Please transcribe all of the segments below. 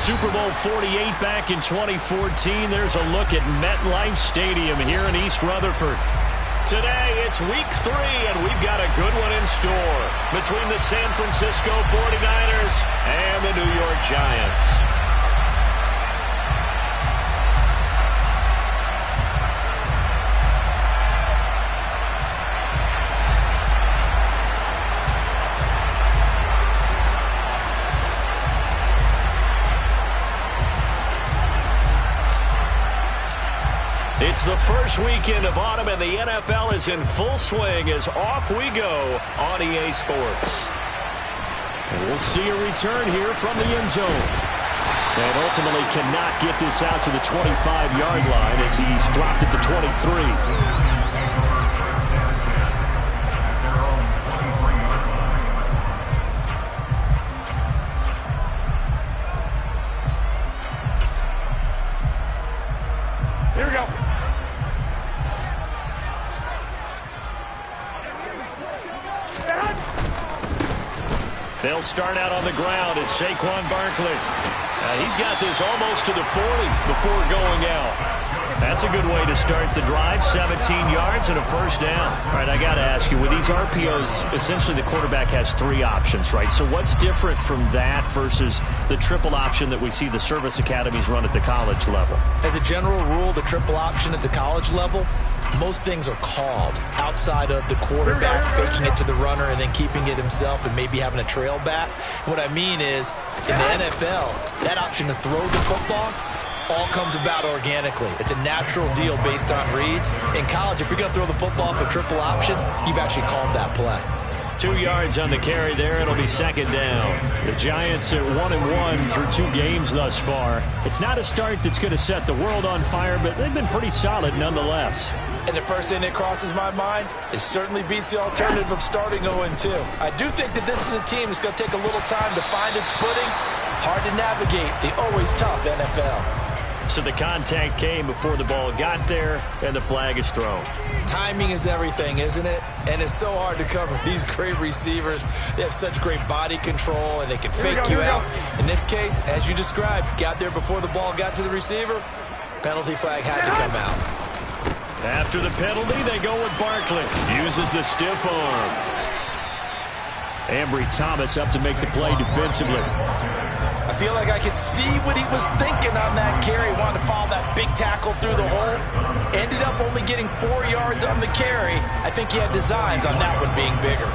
Super Bowl 48 back in 2014. There's a look at MetLife Stadium here in East Rutherford. Today, it's week 3, and we've got a good one in store between the San Francisco 49ers and the New York Giants. It's the first weekend of autumn, and the NFL is in full swing as off we go on EA Sports. And we'll see a return here from the end zone. And ultimately cannot get this out to the 25-yard line as he's dropped it to 23. They'll start out on the ground. It's Saquon Barkley. He's got this almost to the 40 before going out. That's a good way to start the drive. 17 yards and a first down. All right, I got to ask you, with these RPOs, essentially the quarterback has 3 options, right? So what's different from that versus the triple option that we see the service academies run at the college level? As a general rule, the triple option at the college level, most things are called outside of the quarterback faking it to the runner and then keeping it himself and maybe having a trail back. What I mean is, in the NFL, that option to throw the football all comes about organically. It's a natural deal based on reads. In college, if you're going to throw the football for triple option, you've actually called that play. 2 yards on the carry there. It'll be second down. The Giants are 1-1 through 2 games thus far. It's not a start that's going to set the world on fire, but they've been pretty solid nonetheless. And the first thing that crosses my mind, it certainly beats the alternative of starting 0-2. I do think that this is a team that's going to take a little time to find its footing. Hard to navigate the always tough NFL. So the contact came before the ball got there, and the flag is thrown. Timing is everything, isn't it? And it's so hard to cover these great receivers. They have such great body control, and they can fake you out. In this case, as you described, got there before the ball got to the receiver. Penalty flag had to come out. After the penalty, they go with Barkley. Uses the stiff arm. Ambry Thomas up to make the play defensively. I feel like I could see what he was thinking on that carry. Wanted to follow that big tackle through the hole. Ended up only getting 4 yards on the carry. I think he had designs on that one being bigger.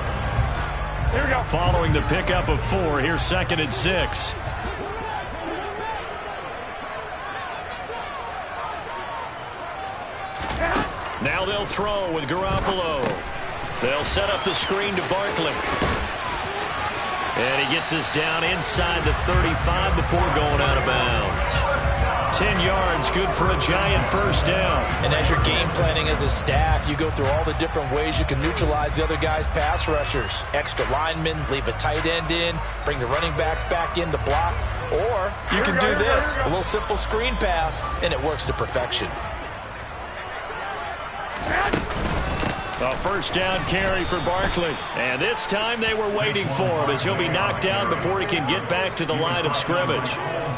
Here we go. Following the pickup of 4, here's 2nd and 6. Now they'll throw with Garoppolo. They'll set up the screen to Barkley. And he gets us down inside the 35 before going out of bounds. 10 yards, good for a Giant first down. And as you're game planning as a staff, you go through all the different ways you can neutralize the other guy's pass rushers. Extra linemen, leave a tight end in, bring the running backs back in to block. Or you can do this, a little simple screen pass, and it works to perfection. A first down carry for Barkley. And this time they were waiting for him as he'll be knocked down before he can get back to the line of scrimmage.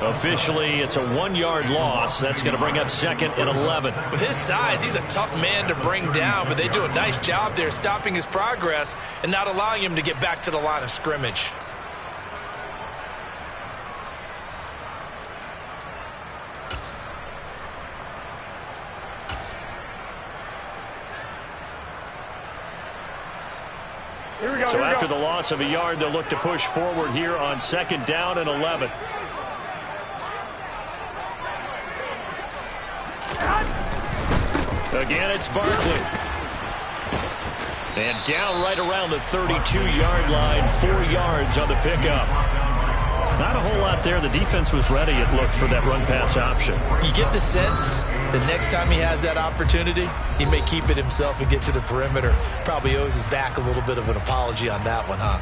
Officially, it's a 1-yard loss. That's going to bring up 2nd and 11. With his size, he's a tough man to bring down, but they do a nice job there stopping his progress and not allowing him to get back to the line of scrimmage. So after the loss of a yard, they'll look to push forward here on 2nd down and 11. Again, it's Barkley. And down right around the 32-yard line, 4 yards on the pickup. Not a whole lot there. The defense was ready, it looked, for that run-pass option. You get the sense the next time he has that opportunity, he may keep it himself and get to the perimeter. Probably owes his back a little bit of an apology on that one, huh?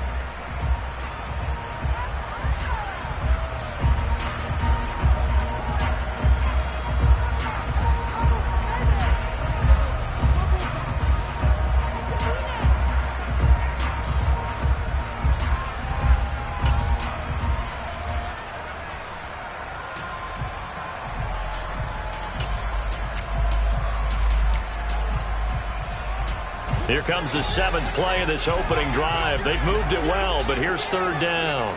Here comes the 7th play of this opening drive. They've moved it well, but here's 3rd down.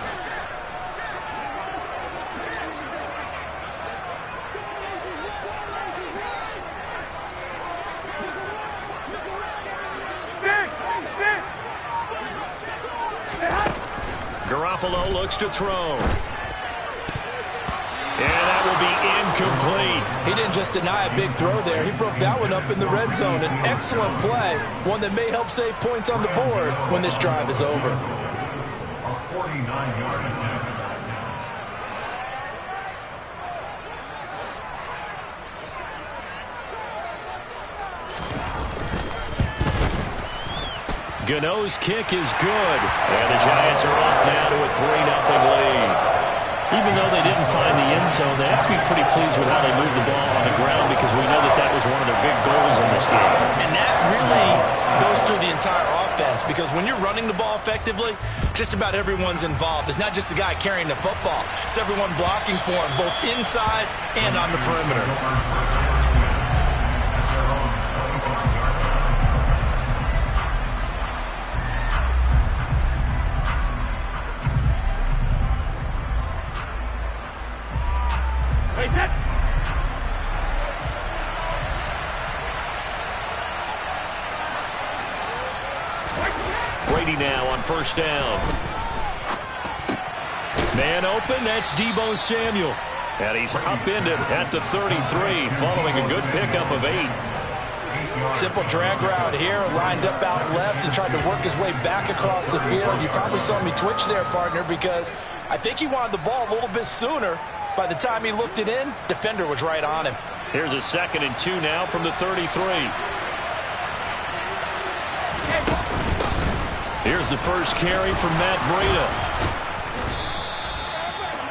Garoppolo looks to throw. And that will be incomplete. He didn't just deny a big throw there. He broke that one up in the red zone. An excellent play, one that may help save points on the board when this drive is over. A 49-yard attempt. Gano's kick is good. And the Giants are off now to a 3-0 lead. Even though they didn't find the end zone, they have to be pretty pleased with how they moved the ball on the ground because we know that that was one of their big goals in this game. And that really goes through the entire offense because when you're running the ball effectively, just about everyone's involved. It's not just the guy carrying the football. It's everyone blocking for him, both inside and on the perimeter. Brady now on 1st down. Man open, that's Deebo Samuel. And he's upended at the 33 following a good pickup of 8. Simple drag route here, lined up out left and tried to work his way back across the field. You probably saw me twitch there, partner, because I think he wanted the ball a little bit sooner. By the time he looked it in, defender was right on him. Here's a 2nd and 2 now from the 33. Here's the first carry from Matt Breida.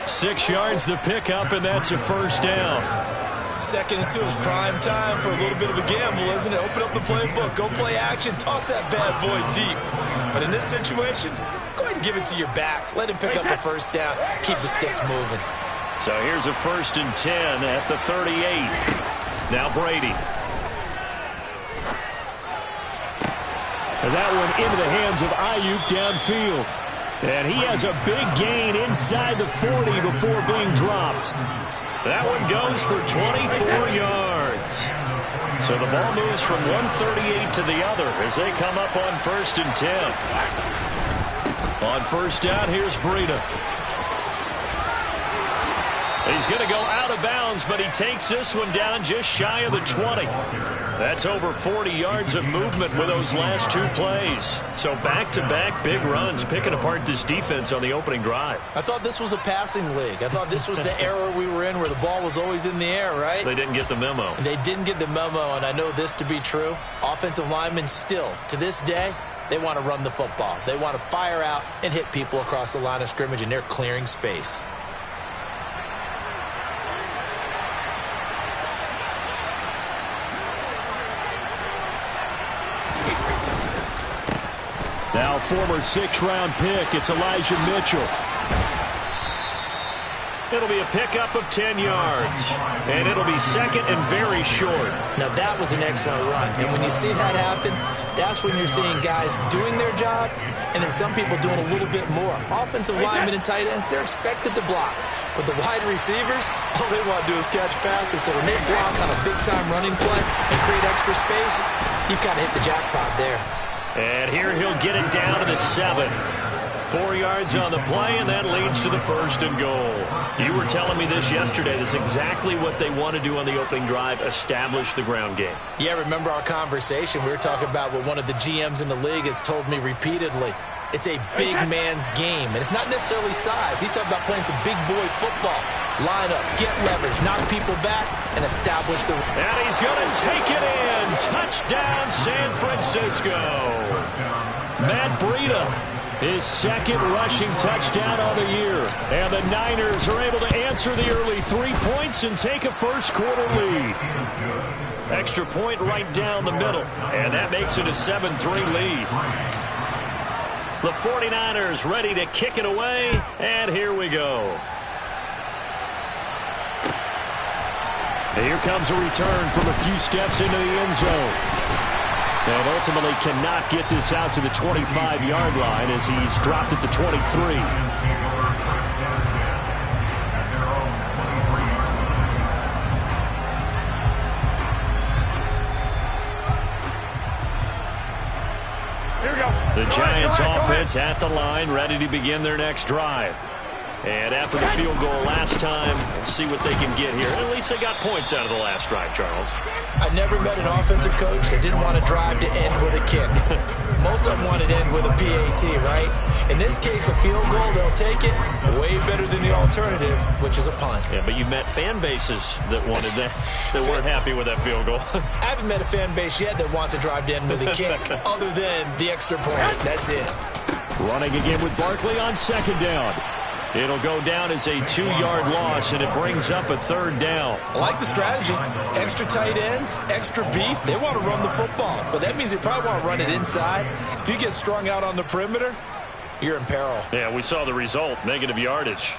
6 yards the pickup, and that's a 1st down. 2nd and 2 is prime time for a little bit of a gamble, isn't it? Open up the playbook, go play action, toss that bad boy deep. But in this situation, go ahead and give it to your back. Let him pick up a 1st down, keep the sticks moving. So here's a 1st and 10 at the 38. Now Brady. And that one into the hands of Ayuk downfield. And he has a big gain inside the 40 before being dropped. That one goes for 24 yards. So the ball moves from 138 to the other as they come up on 1st and 10. On 1st down, here's Breida. He's going to go out of bounds, but he takes this one down just shy of the 20. That's over 40 yards of movement with those last 2 plays. So back-to-back big runs, picking apart this defense on the opening drive. I thought this was a passing league. I thought this was the era we were in where the ball was always in the air, right? They didn't get the memo. They didn't get the memo, and I know this to be true. Offensive linemen still, to this day, they want to run the football. They want to fire out and hit people across the line of scrimmage, and they're clearing space. Now former 6th-round pick, it's Elijah Mitchell. It'll be a pickup of 10 yards. And it'll be 2nd and very short. Now that was an excellent run. And when you see that happen, that's when you're seeing guys doing their job and then some people doing a little bit more. Offensive linemen and tight ends, they're expected to block. But the wide receivers, all they want to do is catch passes. So when they block on a big-time running play and create extra space, you've got to hit the jackpot there. And here he'll get it down to the 7. 4 yards on the play, and that leads to the 1st and goal. You were telling me this yesterday. This is exactly what they want to do on the opening drive, establish the ground game. Yeah, remember our conversation. We were talking about what one of the GMs in the league has told me repeatedly. It's a big man's game, and it's not necessarily size. He's talking about playing some big boy football. Line up, get leverage, knock people back, and establish the... And he's going to take it in. Touchdown, San Francisco. Matt Breida, his 2nd rushing touchdown of the year. And the Niners are able to answer the early 3 points and take a first-quarter lead. Extra point right down the middle, and that makes it a 7-3 lead. The 49ers ready to kick it away, and here we go. And here comes a return from a few steps into the end zone. And ultimately cannot get this out to the 25-yard line as he's dropped at the 23. The Giants offense at the line, ready to begin their next drive. And after the field goal last time, we'll see what they can get here. At least they got points out of the last drive, Charles. I never met an offensive coach that didn't want to drive to end with a kick. Most of them wanted to end with a PAT, right? In this case, a field goal, they'll take it. Way better than the alternative, which is a punt. Yeah, but you've met fan bases that wanted that, that weren't happy with that field goal. I haven't met a fan base yet that wants to drive to end with a kick, other than the extra point. That's it. Running again with Barkley on second down. It'll go down as a 2-yard loss, and it brings up a third down. I like the strategy. Extra tight ends, extra beef. They want to run the football, but that means they probably want to run it inside. If you get strung out on the perimeter, you're in peril. Yeah, we saw the result, negative yardage.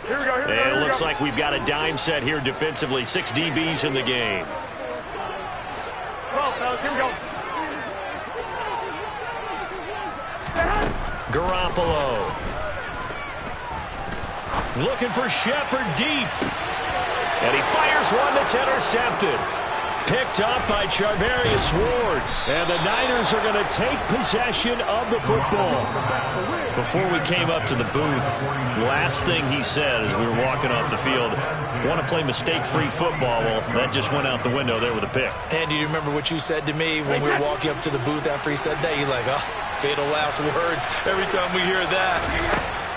And it looks like we've got a dime set here defensively. 6 DBs in the game. Here we go. Garoppolo. Looking for Shepard deep. And he fires one that's intercepted. Picked up by Charvarius Ward. And the Niners are going to take possession of the football. Before we came up to the booth, last thing he said as we were walking off the field, want to play mistake-free football. Well, that just went out the window there with a pick. And do you remember what you said to me when we were walking up to the booth after he said that? You're like, oh, fatal last words. Every time we hear that,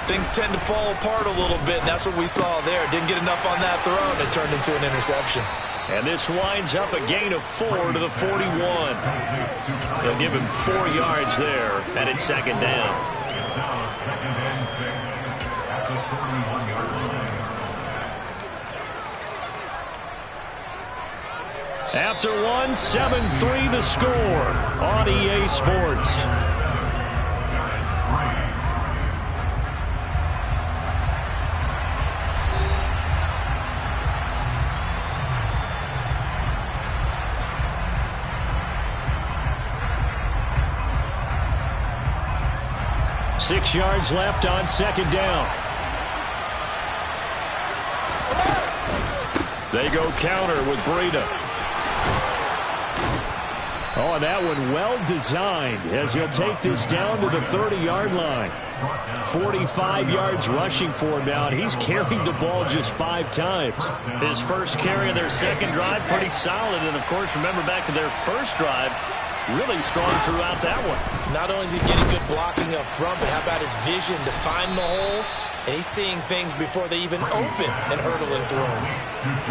things tend to fall apart a little bit, and that's what we saw there. Didn't get enough on that throw, and it turned into an interception. And this winds up a gain of 4 to the 41. They'll give him 4 yards there, and it's second down. After one, 7-3 the score on EA Sports. Six yards left on second down. They go counter with Breida. Oh, and that one well designed as he'll take this down to the 30-yard line. 45 yards rushing for him now, and he's carried the ball just 5 times. His first carry of their second drive, pretty solid. And, of course, remember back to their first drive, really strong throughout that one. Not only is he getting good blocking up front, but how about his vision to find the holes? And he's seeing things before they even open and hurdling through them.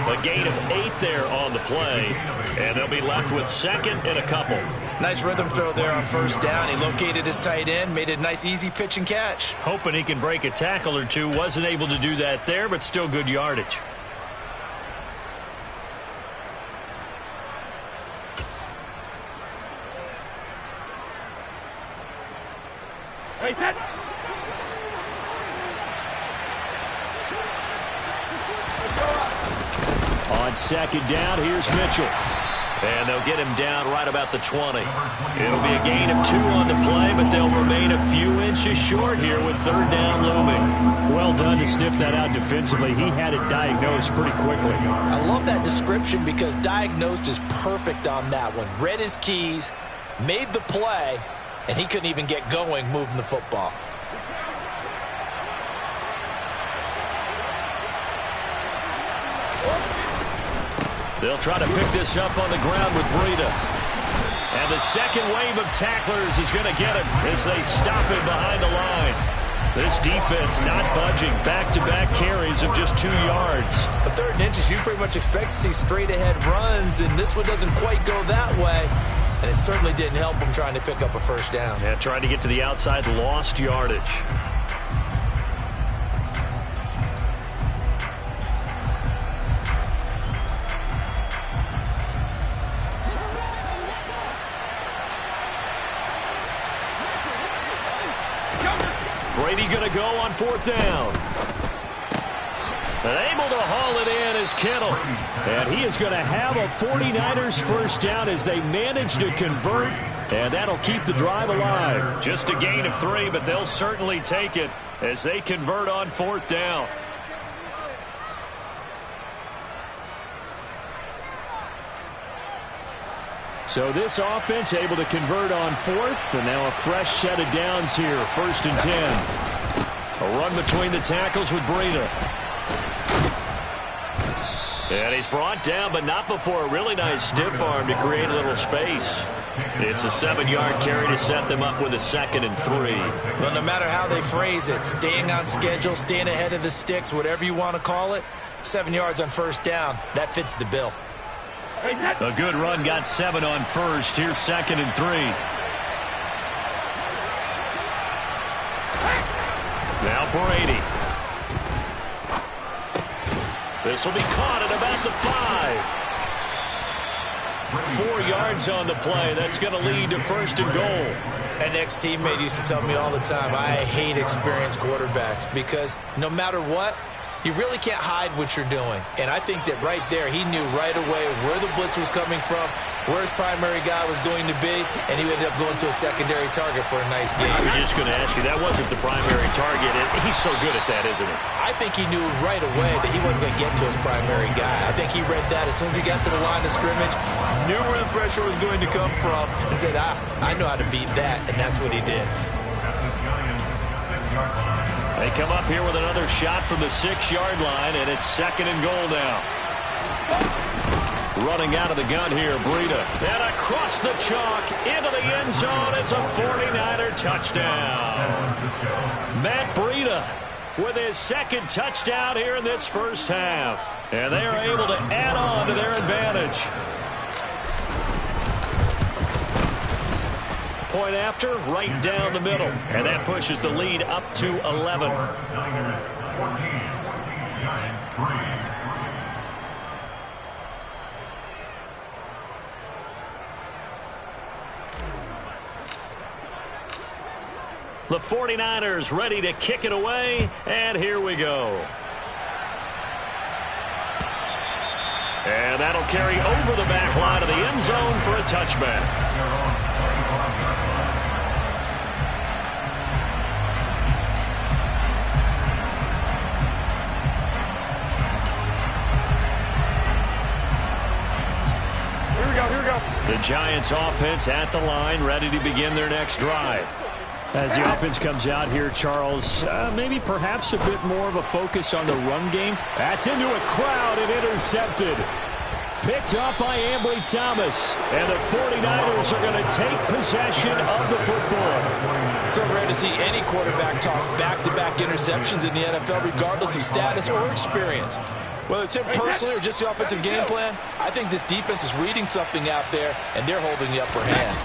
A gain of 8 there on the play, and they'll be left with second and a couple. Nice rhythm throw there on first down. He located his tight end, made it a nice easy pitch and catch. Hoping he can break a tackle or two. Wasn't able to do that there, but still good yardage. Hey, set. On second down, here's Mitchell. And they'll get him down right about the 20. It'll be a gain of 2 on the play, but they'll remain a few inches short here with third down looming. Well done to sniff that out defensively. He had it diagnosed pretty quickly. I love that description because diagnosed is perfect on that one. Read his keys, made the play, and he couldn't even get going moving the football. They'll try to pick this up on the ground with Breida. And the second wave of tacklers is going to get him as they stop him behind the line. This defense not budging. Back-to-back carries of just 2 yards. The third and inches, you pretty much expect to see straight-ahead runs, and this one doesn't quite go that way. And it certainly didn't help him trying to pick up a first down. Yeah, trying to get to the outside, lost yardage. Brady going to go on fourth down. And able to haul it in is Kittle. And he is going to have a 49ers first down as they manage to convert, and that'll keep the drive alive. Just a gain of 3, but they'll certainly take it as they convert on 4th down. So this offense able to convert on 4th, and now a fresh set of downs here, 1st and 10. A run between the tackles with Breida. And he's brought down, but not before a really nice stiff arm to create a little space. It's a 7-yard carry to set them up with a 2nd and 3. Well, no matter how they phrase it, staying on schedule, staying ahead of the sticks, whatever you want to call it, 7 yards on 1st down, that fits the bill. A good run got 7 on 1st. Here's 2nd and 3. Now Brady. This will be caught at about the 5. 4 yards on the play. That's going to lead to 1st and goal. An ex-teammate used to tell me all the time, I hate experienced quarterbacks because no matter what, you really can't hide what you're doing. And I think that right there, he knew right away where the blitz was coming from, where his primary guy was going to be, and he ended up going to a secondary target for a nice game. I was just going to ask you, that wasn't the primary target. He's so good at that, isn't he? I think he knew right away that he wasn't going to get to his primary guy. I think he read that as soon as he got to the line of scrimmage, knew where the pressure was going to come from, and said, I know how to beat that, and that's what he did. They come up here with another shot from the 6-yard line, and it's 2nd and goal now. Running out of the gun here, Breida. And across the chalk, into the end zone. It's a 49er touchdown. Matt Breida with his 2nd touchdown here in this first half. And they are able to add on to their advantage. Point after, right down the middle. And that pushes the lead up to 11. Niners 14, Giants 3. The 49ers ready to kick it away, and here we go. And that'll carry over the back line of the end zone for a touchback. The Giants offense at the line, ready to begin their next drive. As the offense comes out here, Charles, maybe perhaps a bit more of a focus on the run game. That's into a crowd and intercepted. Picked up by Ambry Thomas. And the 49ers are going to take possession of the football. So rare to see any quarterback toss back-to-back interceptions in the NFL, regardless of status or experience. Whether it's him personally or just the offensive game plan, I think this defense is reading something out there, and they're holding the upper hand.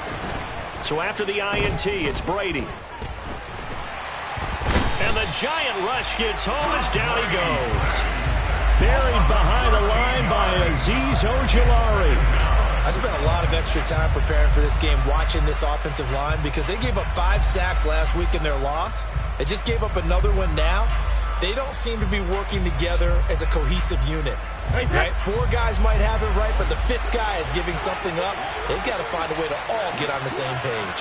So after the INT, it's Brady. And the giant rush gets home as down he goes. Buried behind the line by Azeez Ojulari. I spent a lot of extra time preparing for this game, watching this offensive line, because they gave up 5 sacks last week in their loss. They just gave up another one now. They don't seem to be working together as a cohesive unit. Right? 4 guys might have it right, but the 5th guy is giving something up. They've got to find a way to all get on the same page.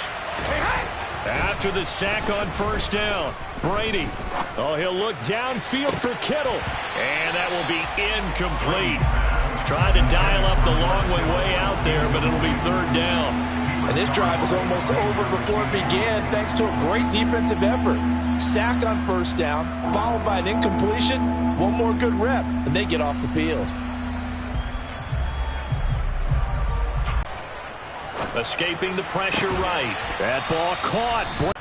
After the sack on 1st down, Brady. Oh, he'll look downfield for Kittle. And that will be incomplete. Tried to dial up the long way out there, but it'll be 3rd down. And this drive is almost over before it began, thanks to a great defensive effort. Sack on 1st down, followed by an incompletion. One more good rep, and they get off the field. Escaping the pressure right. That ball caught.